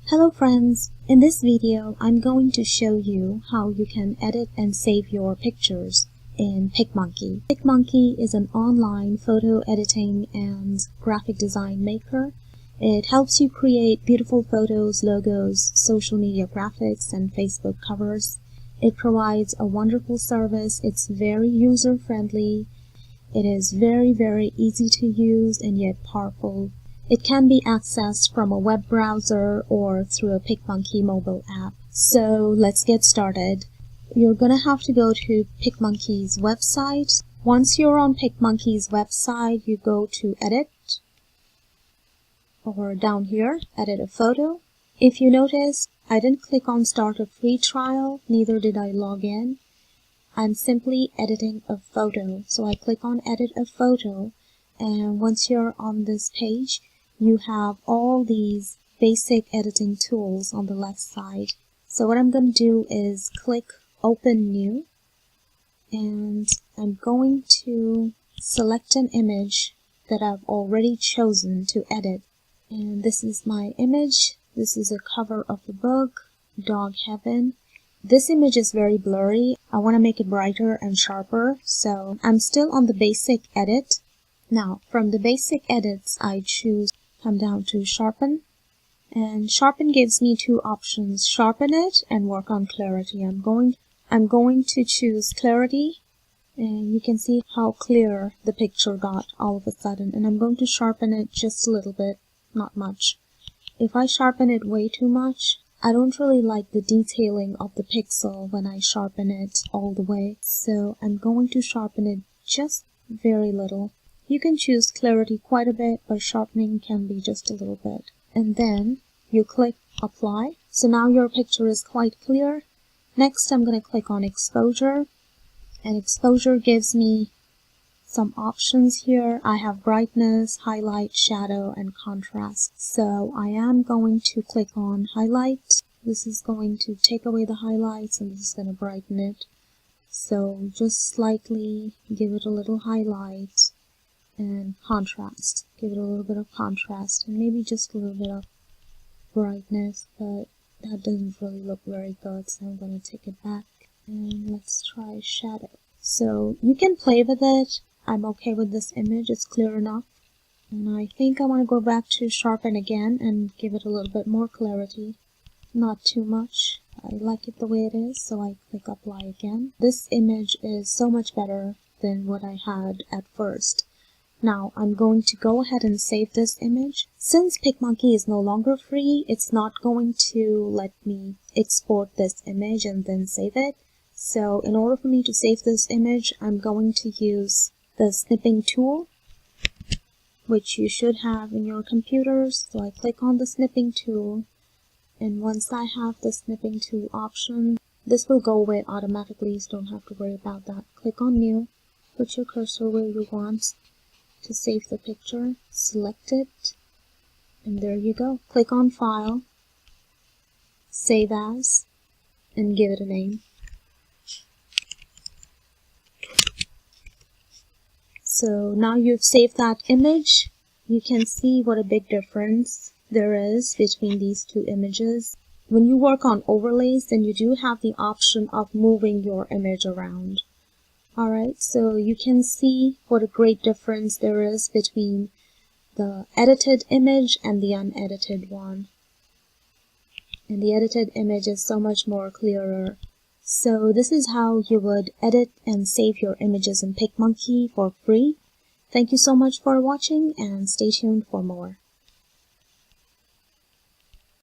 Hello friends, in this video I'm going to show you how you can edit and save your pictures in Pic Monkey. Pic Monkey is an online photo editing and graphic design maker. It helps you create beautiful photos, logos, social media graphics, and Facebook covers. It provides a wonderful service. It's very user-friendly. It is very easy to use and yet powerful. It can be accessed from a web browser or through a Pic Monkey mobile app. So let's get started. You're gonna have to go to Pic Monkey's website. Once you're on Pic Monkey's website, you go to Edit, or down here, Edit a Photo. If you notice, I didn't click on Start a Free Trial, neither did I log in. I'm simply editing a photo. So I click on Edit a Photo, and once you're on this page, you have all these basic editing tools on the left side. So what I'm going to do is click Open New, and I'm going to select an image that I've already chosen to edit. And this is my image. This is a cover of the book, Dog Heaven. This image is very blurry. I want to make it brighter and sharper, so I'm still on the basic edit. Now, from the basic edits, I come down to sharpen, and sharpen gives me two options: sharpen it and work on clarity. I'm going to choose clarity, and you can see how clear the picture got all of a sudden, and I'm going to sharpen it just a little bit, not much. If I sharpen it way too much, I don't really like the detailing of the pixel when I sharpen it all the way, so I'm going to sharpen it just very little. You can choose clarity quite a bit, but sharpening can be just a little bit. And then you click Apply. So now your picture is quite clear. Next, I'm going to click on Exposure. And Exposure gives me some options here. I have brightness, highlight, shadow, and contrast. So I am going to click on Highlight. This is going to take away the highlights, and this is going to brighten it. So just slightly give it a little highlight. And contrast. Give it a little bit of contrast and maybe just a little bit of brightness, but that doesn't really look very good, so I'm going to take it back. And let's try shadow. So you can play with it. I'm okay with this image. It's clear enough. And I think I want to go back to sharpen again and give it a little bit more clarity. Not too much. I like it the way it is, so I click Apply again. This image is so much better than what I had at first. Now, I'm going to go ahead and save this image. Since Pic Monkey is no longer free, it's not going to let me export this image and then save it. So, in order for me to save this image, I'm going to use the snipping tool, which you should have in your computers. So I click on the snipping tool, and once I have the snipping tool option, this will go away automatically, so don't have to worry about that. Click on New, put your cursor where you want to save the picture, select it, and there you go. Click on File, Save As, and give it a name. So now you've saved that image. You can see what a big difference there is between these two images. When you work on overlays, then you do have the option of moving your image around. Alright, so you can see what a great difference there is between the edited image and the unedited one. And the edited image is so much more clearer. So this is how you would edit and save your images in Pic Monkey for free. Thank you so much for watching, and stay tuned for more.